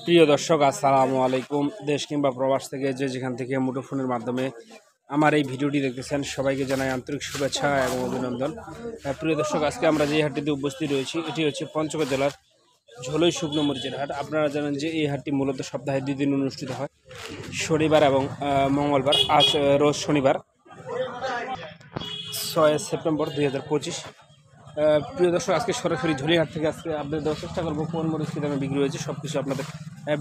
প্রিয় দর্শক, আসসালামু আলাইকুম। দেশ কিংবা প্রবাস থেকে যে যেখান থেকে মুঠোফোনের মাধ্যমে আমার এই ভিডিওটি দেখতেছেন, সবাইকে জানাই আন্তরিক শুভেচ্ছা এবং অভিনন্দন। প্রিয় দর্শক, আজকে আমরা যে হাটটিতে উপস্থিত রয়েছি এটি হচ্ছে পঞ্চগড় জেলার ঝোলই শুকনো মরিচের হাট। আপনারা জানেন যে এই হাটটি মূলত সপ্তাহে 2 দিন অনুষ্ঠিত হয়, শনিবার এবং মঙ্গলবার। আজ রোজ শনিবার, 6 সেপ্টেম্বর 2025। প্রিয় দর্শক, আজকে সরাসরি ঝুলিহাট থেকে আজকে আপনাদের দেওয়ার চেষ্টা করবো কোন মরিচ কী দামে বিক্রি হয়েছে সব কিছু আপনাদের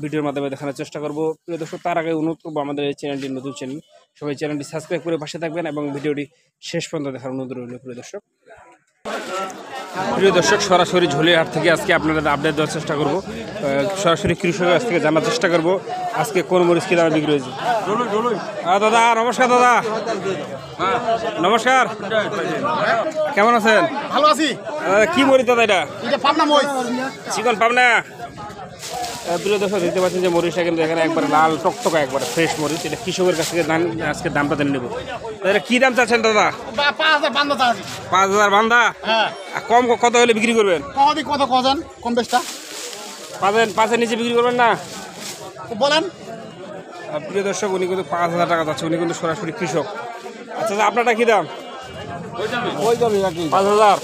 ভিডিওর মাধ্যমে দেখানোর চেষ্টা করবো। প্রিয় দর্শক, তার আগে অনুরোধ করবো, আমাদের এই চ্যানেলটি নতুন চ্যানেল, সবাই চ্যানেলটি সাবস্ক্রাইব করে পাশে থাকবেন এবং ভিডিওটি শেষ পর্যন্ত দেখার অনুরোধ রইল। প্রিয় দর্শক, সরাসরি ঝুলিহাট থেকে আজকে আপনাদের আপডেট দেওয়ার চেষ্টা করবো। সরাসরি কৃষকের কাছ থেকে জানার চেষ্টা করবো আজকে কোন মরিচ কী দামে বিক্রি হয়েছে। দাদা নমস্কার। দাদা নমস্কার, কেমন আছেন? ভালো আছি। কি মরিচ দাদা এটা? এটা পাবনা মরিচ। চিকন পাবনা। প্রিয় দর্শক, দেখতে পাচ্ছেন যে মরিচটা কিন্তু এখানে একবার লাল টকটকা, একবার ফ্রেশ মরিচ। এটা কৃষকের কাছ থেকে আজকে দামটা জেনে নেব। এটা কি দাম চাচ্ছেন দাদা? 5,000 বান্দা চাচ্ছি। 5,000 বান্দা। হ্যাঁ, কম কত হলে বিক্রি করবেন? কত কজন কম বেশটা 5,000 নিচে বিক্রি করবেন না? বলেন। প্রিয় দর্শক, উনি কিন্তু 5,000 টাকা চাচ্ছে। উনি কিন্তু সরাসরি কৃষক। আচ্ছা, আপনারটা কি দাম? ওই যাবে নাকি? 5,000।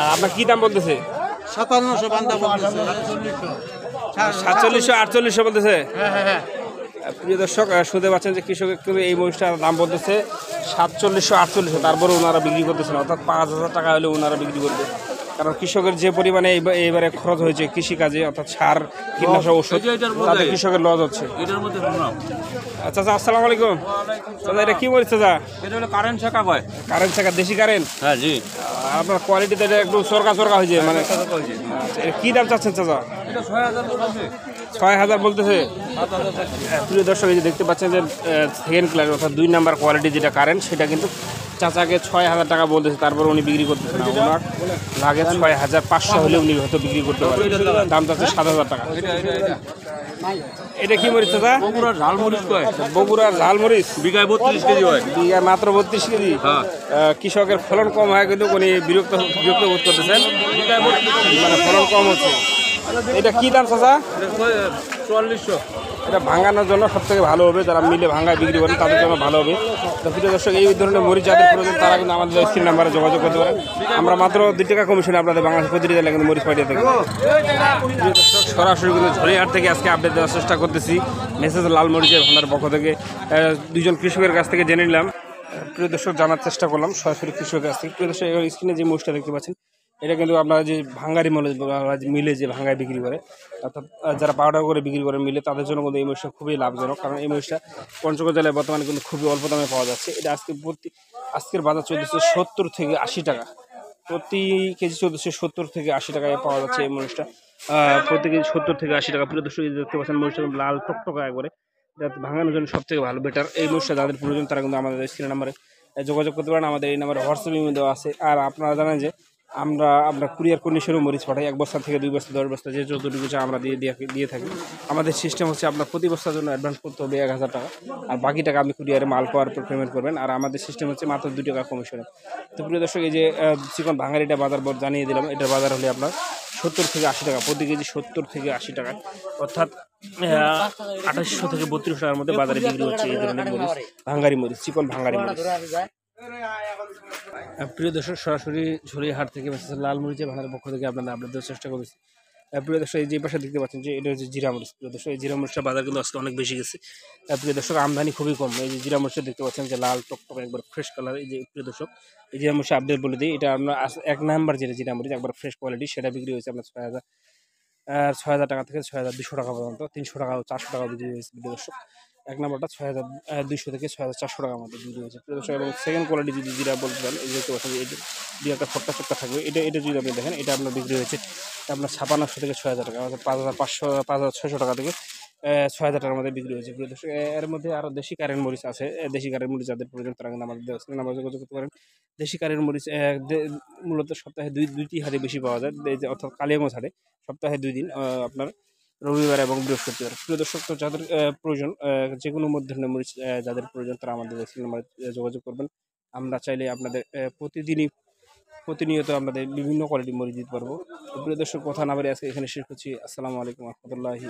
আর আপনার কি দাম বলতেছে? 5700 বান্দা বলতেছে। 4700 4800 বলতেছে। হ্যাঁ। প্রিয় দর্শক, শুনতে পাচ্ছেন যে কৃষকের কিন্তু এই মরিচটার দাম বলতেছে 4700 4800, তারপরে ওনারা বিক্রি করতেছেন, অর্থাৎ 5,000 টাকা হলে ওনারা বিক্রি করবে। কারণ কৃষকের যে পরিমাণে এইবারে খরচ হয়েছে কৃষিকাজে, অর্থাৎ সার, কীটনাশক, ওষুধ, তাতে কৃষকের লস হচ্ছে। আচ্ছা, আসসালামু আলাইকুম। দাদা, এটা কি মরিচ দাদা? এটা হলো কারেন্ট শাখা কয়। কারেন্ট চাকা, দেশি কারেন্ট। হ্যাঁ জি। আপনার কোয়ালিটিতে এটা একটু চরকা হয়েছে, মানে এটা কি দাম চাচ্ছেন চাচা? এটা 6,000 বলছে। 6,000 বলতেছে। প্রিয় দর্শক, এই যে দেখতে পাচ্ছেন যে সেকেন্ড ক্লাস, অর্থাৎ 2 নাম্বার কোয়ালিটি যেটা কারেন্ট, সেটা কিন্তু চাচাকে 6,000 টাকা বলতেছে, তারপর উনি বিক্রি করতেছে না। ওনার লাগে 6,500 হলে উনি হয়তো বিক্রি করতে পারেন। দাম চাচ্ছে 7,000 টাকা। এটা কি মরিচ দাদা? বগুড়ার ঝাল মরিচ কয়। বগুড়ার ঝাল মরিচ। বিঘায় 32 কেজি হয়। বিঘায় মাত্র 32 কেজি। হ্যাঁ। কৃষকের ফলন কম হয় কিন্তু উনি বিরক্ত বোধ করতেছেন, মানে ফলন কম হচ্ছে। এটা কি দাম চাচা? 4400। এটা ভাঙানোর জন্য সব থেকে ভালো হবে, যারা মিলে ভাঙায় বিক্রি করেন তাদের জন্য ভালো হবে। তো প্রিয় দর্শক, এই ধরনের মরিচ যাদের প্রয়োজন তারা কিন্তু আমাদের স্ক্রিন নাম্বারে যোগাযোগ করতে পারেন। আমরা মাত্র 2 টাকা কমিশনে আপনাদের বাংলাদেশ প্রতিটি জেলায় কিন্তু মরিচ পাঠিয়ে থাকি। প্রিয় দর্শক, সরাসরি কিন্তু ঝড়িয়াহাট থেকে আজকে আপডেট দেওয়ার চেষ্টা করতেছি মেসেজ লাল মরিচের ভান্ডার পক্ষ থেকে। 2জন কৃষকের কাছ থেকে জেনে নিলাম। প্রিয় দর্শক, জানার চেষ্টা করলাম সরাসরি কৃষকের কাছ থেকে। প্রিয় দর্শক, স্ক্রিনে যে মরিচটা দেখতে পাচ্ছেন, এটা কিন্তু আপনারা যে ভাঙ্গারি মিলে যে ভাঙ্গায় বিক্রি করে, অর্থাৎ যারা পাউডার করে বিক্রি করে মিলে, তাদের জন্য কিন্তু এই মরিচটা খুবই লাভজনক। কারণ এই মরিচটা পঞ্চগড় জেলায় বর্তমানে কিন্তু খুবই অল্প দামে পাওয়া যাচ্ছে। এটা আজকের বাজার চলতেছে 70 থেকে 80 টাকা প্রতি কেজি। চলতেছে 70 থেকে 80 টাকায় পাওয়া যাচ্ছে এই মরিচটা, প্রতি কেজি 70 থেকে 80 টাকা। প্রিয় দর্শক, দেখতে পাচ্ছেন মরিচটা লাল টকটকা একবারে, যাতে ভাঙানোর জন্য সব থেকে ভালো বেটার। এই মরিচটা যাদের প্রয়োজন তারা কিন্তু আমাদের স্ক্রিন নাম্বারে যোগাযোগ করতে পারেন। আমাদের এই নাম্বারে হোয়াটসঅ্যাপ ইমেল দেওয়া আছে। আর আপনারা জানেন যে আমরা কুরিয়ার কন্ডিশনেও মরিচ পাঠাই, 1 বস্তা থেকে 2 বস্তা 10 বস্তা যে যতটুকু চাই আমরা দিয়ে থাকি। আমাদের সিস্টেম হচ্ছে আপনার প্রতি বস্তার জন্য অ্যাডভান্স করতে হবে 1,000 টাকা, আর বাকি টাকা আপনি কুরিয়ারে মাল পাওয়ার পর পেমেন্ট করবেন। আর আমাদের সিস্টেম হচ্ছে মাত্র 2 টাকা কমিশনে। তো প্রিয় দর্শক, এই যে চিকন ভাঙারিটা বাজার জানিয়ে দিলাম, এটার বাজার হলে আপনার 70 থেকে 80 টাকা প্রতি কেজি, 70 থেকে 80 টাকা, অর্থাৎ 2800 থেকে 3200 টাকার মধ্যে বাজারে বিক্রি হচ্ছে এই ধরনের মরিচ, ভাঙ্গারি মরিচ, চিকন ভাঙ্গারি মরিচ। প্রিয় দর্শক, সরাসরি ঝুড়িহাট থেকে লাল মরিচের ভাঙার পক্ষ থেকে আপনাদের আপডেট দেওয়ার চেষ্টা করেছি। প্রিয় দর্শক, এই যে পাশে দেখতে পাচ্ছেন যে এটা হচ্ছে জিরা মরিচ। প্রিয় দর্শক, এই জিরা মরিচটা বাজার কিন্তু আজকে অনেক বেশি গেছে। প্রিয় দর্শক, আমদানি খুবই কম। এই যে জিরা মরিচটা দেখতে পাচ্ছেন যে লাল টকটক একবার ফ্রেশ কালার। এই যে প্রিয় দর্শক, এই জিরা মরিচটা আপডেট বলে দিই, এটা আমরা 1 নাম্বার যেটা জিরা মরিচ একবার ফ্রেশ কোয়ালিটি, সেটা বিক্রি হয়েছে আপনার 6,000 টাকা থেকে 6,200 টাকা পর্যন্ত, 300 টাকা 400 টাকা বিক্রি হয়েছে। প্রিয় দর্শক, 1 নাম্বারটা 6,200 থেকে 6,400 টাকার মধ্যে বিক্রি হয়েছে। প্রিয় দর্শক, এবং সেকেন্ড কোয়ালিটি যদি জিরা বলতে চান, এই যে দেখতে পাচ্ছেন এই যে একটা ফটকা চটকা থাকবে, এটা যদি আপনি দেখেন, এটা আপনার বিক্রি হয়েছে আপনার 5,500 থেকে 6,000 টাকা, অর্থাৎ 5,500 5,600 টাকা থেকে 6,000 টাকার মধ্যে বিক্রি হয়েছে। প্রিয় দর্শক, এর মধ্যে আরও দেশি কারেন্ট মরিচ আছে। দেশি কারেন্ট মরিচ যাদের প্রয়োজন তারা কিন্তু আমাদের নাম্বার যোগাযোগ করতে পারেন। দেশি কারেন্ট মরিচ মূলত সপ্তাহে দুইটি হাটে বেশি পাওয়া যায়, অর্থাৎ কালিয়াগঞ্জ হাটে সপ্তাহে 2 দিন, আপনার রবিবার এবং বৃহস্পতিবার। প্রিয় দর্শক, তো যাদের প্রয়োজন যে কোনো ধরনের মরিচ যাদের প্রয়োজন তারা আমাদের নাম্বারে যোগাযোগ করবেন। আমরা চাইলে আপনাদের প্রতিদিনই প্রতিনিয়ত আমাদের বিভিন্ন কোয়ালিটি মরিচ দিতে পারবো। তো প্রিয় দর্শক, কথা না বলে আজকে এখানে শেষ করছি। আসসালামু আলাইকুম রহমতুল্লাহি।